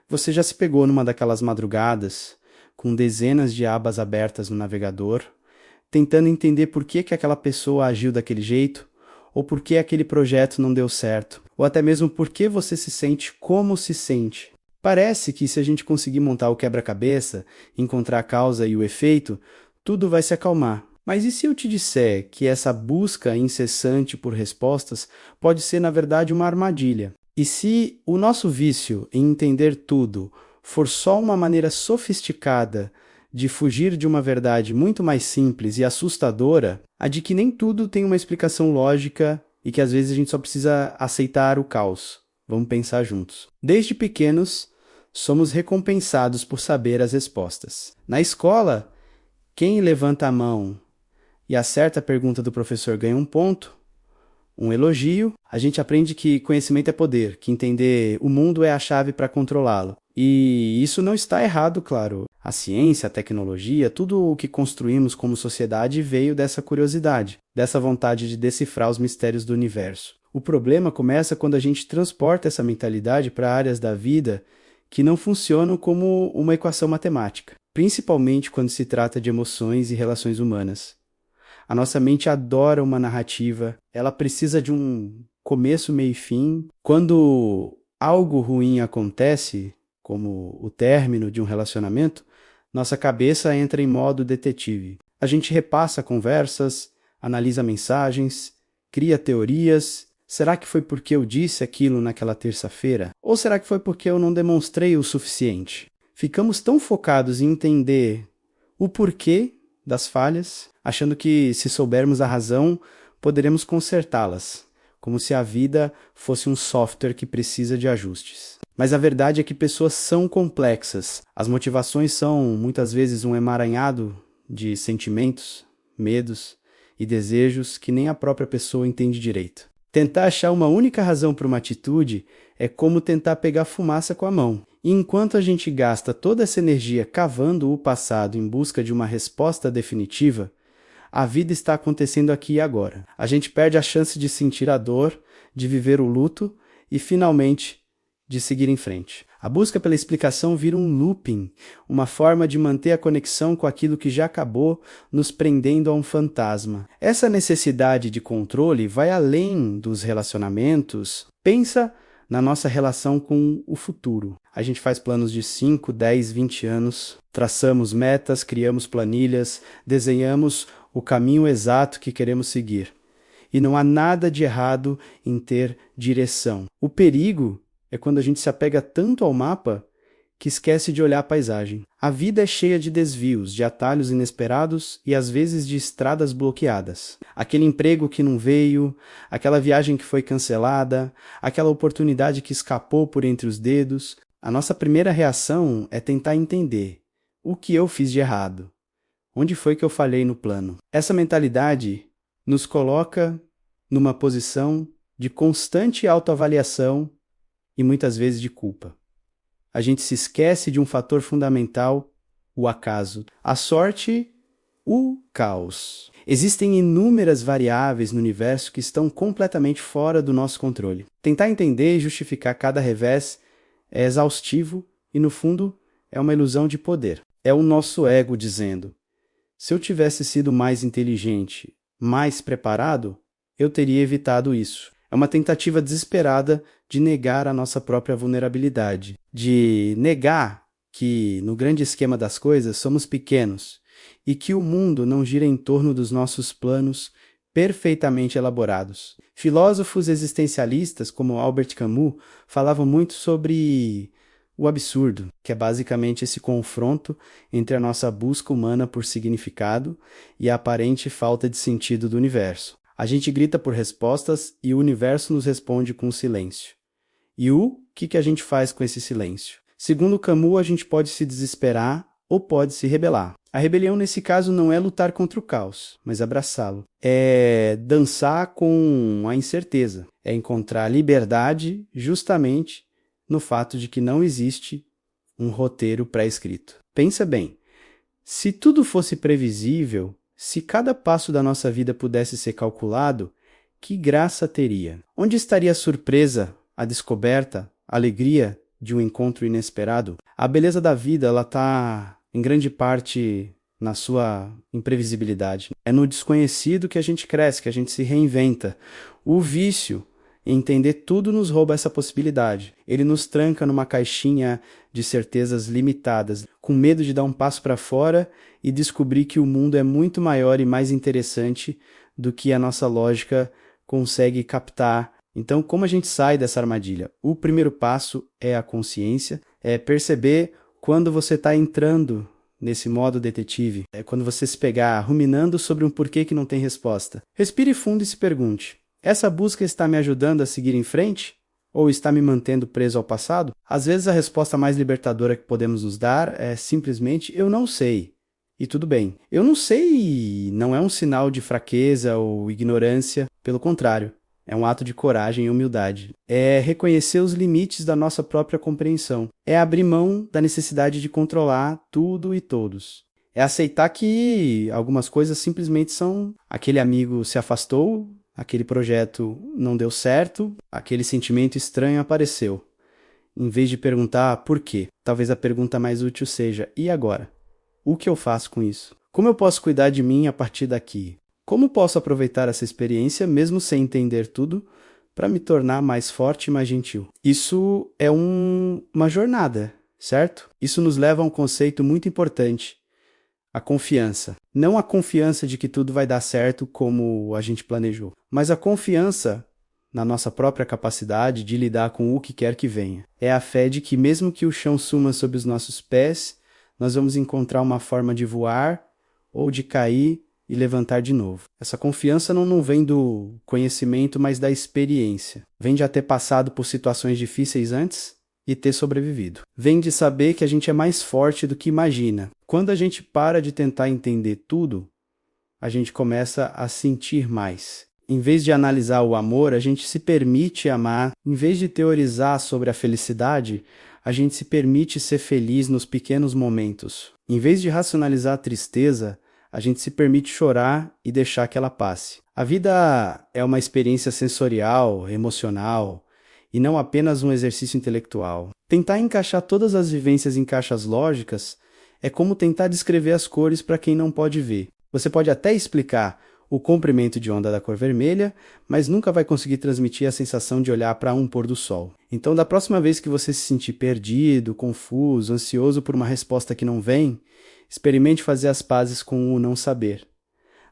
Você já se pegou numa daquelas madrugadas, com dezenas de abas abertas no navegador, tentando entender por que que aquela pessoa agiu daquele jeito, ou por que aquele projeto não deu certo, ou até mesmo por que você se sente como se sente? Parece que se a gente conseguir montar o quebra-cabeça, encontrar a causa e o efeito, tudo vai se acalmar. Mas e se eu te disser que essa busca incessante por respostas pode ser, na verdade, uma armadilha? E se o nosso vício em entender tudo for só uma maneira sofisticada de fugir de uma verdade muito mais simples e assustadora, a de que nem tudo tem uma explicação lógica e que às vezes a gente só precisa aceitar o caos? Vamos pensar juntos. Desde pequenos, somos recompensados por saber as respostas. Na escola, quem levanta a mão e acerta a pergunta do professor ganha um ponto, um elogio. A gente aprende que conhecimento é poder, que entender o mundo é a chave para controlá-lo. E isso não está errado, claro. A ciência, a tecnologia, tudo o que construímos como sociedade veio dessa curiosidade, dessa vontade de decifrar os mistérios do universo. O problema começa quando a gente transporta essa mentalidade para áreas da vida que não funcionam como uma equação matemática, principalmente quando se trata de emoções e relações humanas. A nossa mente adora uma narrativa, ela precisa de um começo, meio e fim. Quando algo ruim acontece, como o término de um relacionamento, nossa cabeça entra em modo detetive. A gente repassa conversas, analisa mensagens, cria teorias. Será que foi porque eu disse aquilo naquela terça-feira? Ou será que foi porque eu não demonstrei o suficiente? Ficamos tão focados em entender o porquê das falhas, achando que, se soubermos a razão, poderemos consertá-las, como se a vida fosse um software que precisa de ajustes. Mas a verdade é que pessoas são complexas. As motivações são, muitas vezes, um emaranhado de sentimentos, medos e desejos que nem a própria pessoa entende direito. Tentar achar uma única razão para uma atitude é como tentar pegar fumaça com a mão. E enquanto a gente gasta toda essa energia cavando o passado em busca de uma resposta definitiva, a vida está acontecendo aqui e agora. A gente perde a chance de sentir a dor, de viver o luto e, finalmente, de seguir em frente. A busca pela explicação vira um looping, uma forma de manter a conexão com aquilo que já acabou, nos prendendo a um fantasma. Essa necessidade de controle vai além dos relacionamentos. Pensa na nossa relação com o futuro. A gente faz planos de 5, 10, 20 anos, traçamos metas, criamos planilhas, desenhamos o caminho exato que queremos seguir. E não há nada de errado em ter direção. O perigo é quando a gente se apega tanto ao mapa que esquece de olhar a paisagem. A vida é cheia de desvios, de atalhos inesperados e às vezes de estradas bloqueadas. Aquele emprego que não veio, aquela viagem que foi cancelada, aquela oportunidade que escapou por entre os dedos. A nossa primeira reação é tentar entender o que eu fiz de errado. Onde foi que eu falhei no plano? Essa mentalidade nos coloca numa posição de constante autoavaliação e muitas vezes de culpa. A gente se esquece de um fator fundamental, o acaso. A sorte, o caos. Existem inúmeras variáveis no universo que estão completamente fora do nosso controle. Tentar entender e justificar cada revés é exaustivo e, no fundo, é uma ilusão de poder. É o nosso ego dizendo: se eu tivesse sido mais inteligente, mais preparado, eu teria evitado isso. É uma tentativa desesperada de negar a nossa própria vulnerabilidade, de negar que, no grande esquema das coisas, somos pequenos e que o mundo não gira em torno dos nossos planos perfeitamente elaborados. Filósofos existencialistas como Albert Camus falavam muito sobre o absurdo, que é basicamente esse confronto entre a nossa busca humana por significado e a aparente falta de sentido do universo. A gente grita por respostas e o universo nos responde com silêncio. E o que a gente faz com esse silêncio? Segundo Camus, a gente pode se desesperar ou pode se rebelar. A rebelião, nesse caso, não é lutar contra o caos, mas abraçá-lo. É dançar com a incerteza. É encontrar liberdade justamente no fato de que não existe um roteiro pré-escrito. Pensa bem, se tudo fosse previsível, se cada passo da nossa vida pudesse ser calculado, que graça teria? Onde estaria a surpresa, a descoberta, a alegria de um encontro inesperado? A beleza da vida, ela está em grande parte na sua imprevisibilidade. É no desconhecido que a gente cresce, que a gente se reinventa. O vício em entender tudo nos rouba essa possibilidade. Ele nos tranca numa caixinha de certezas limitadas, com medo de dar um passo para fora e descobrir que o mundo é muito maior e mais interessante do que a nossa lógica consegue captar. Então, como a gente sai dessa armadilha? O primeiro passo é a consciência, é perceber quando você está entrando nesse modo detetive, é quando você se pegar ruminando sobre um porquê que não tem resposta. Respire fundo e se pergunte: essa busca está me ajudando a seguir em frente? Ou está me mantendo preso ao passado? Às vezes a resposta mais libertadora que podemos nos dar é simplesmente eu não sei. E tudo bem. Eu não sei não é um sinal de fraqueza ou ignorância, pelo contrário. É um ato de coragem e humildade. É reconhecer os limites da nossa própria compreensão. É abrir mão da necessidade de controlar tudo e todos. É aceitar que algumas coisas simplesmente são aquele amigo se afastou, aquele projeto não deu certo, aquele sentimento estranho apareceu. Em vez de perguntar por quê, talvez a pergunta mais útil seja: e agora? O que eu faço com isso? Como eu posso cuidar de mim a partir daqui? Como posso aproveitar essa experiência, mesmo sem entender tudo, para me tornar mais forte e mais gentil? Isso é uma jornada, certo? Isso nos leva a um conceito muito importante: a confiança. Não a confiança de que tudo vai dar certo como a gente planejou, mas a confiança na nossa própria capacidade de lidar com o que quer que venha. É a fé de que mesmo que o chão suma sob os nossos pés, nós vamos encontrar uma forma de voar ou de cair e levantar de novo. Essa confiança não vem do conhecimento, mas da experiência. Vem de já ter passado por situações difíceis antes e ter sobrevivido. Vem de saber que a gente é mais forte do que imagina. Quando a gente para de tentar entender tudo, a gente começa a sentir mais. Em vez de analisar o amor, a gente se permite amar. Em vez de teorizar sobre a felicidade, a gente se permite ser feliz nos pequenos momentos. Em vez de racionalizar a tristeza, a gente se permite chorar e deixar que ela passe. A vida é uma experiência sensorial, emocional, e não apenas um exercício intelectual. Tentar encaixar todas as vivências em caixas lógicas é como tentar descrever as cores para quem não pode ver. Você pode até explicar o comprimento de onda da cor vermelha, mas nunca vai conseguir transmitir a sensação de olhar para um pôr do sol. Então, da próxima vez que você se sentir perdido, confuso, ansioso por uma resposta que não vem, experimente fazer as pazes com o não saber.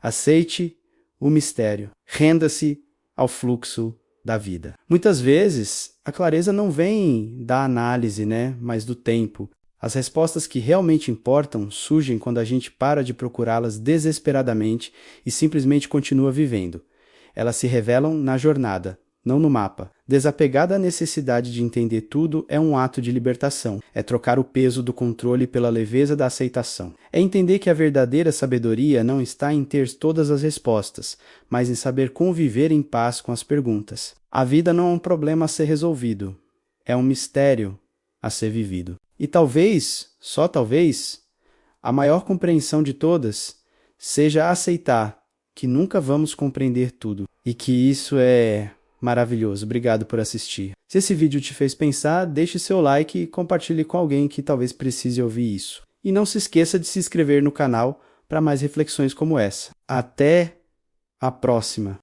Aceite o mistério. Renda-se ao fluxo da vida. Muitas vezes, a clareza não vem da análise, mas do tempo. As respostas que realmente importam surgem quando a gente para de procurá-las desesperadamente e simplesmente continua vivendo. Elas se revelam na jornada, não no mapa. Desapegar da necessidade de entender tudo é um ato de libertação. É trocar o peso do controle pela leveza da aceitação. É entender que a verdadeira sabedoria não está em ter todas as respostas, mas em saber conviver em paz com as perguntas. A vida não é um problema a ser resolvido. É um mistério a ser vivido. E talvez, só talvez, a maior compreensão de todas seja aceitar que nunca vamos compreender tudo e que isso é maravilhoso. Obrigado por assistir. Se esse vídeo te fez pensar, deixe seu like e compartilhe com alguém que talvez precise ouvir isso. E não se esqueça de se inscrever no canal para mais reflexões como essa. Até a próxima!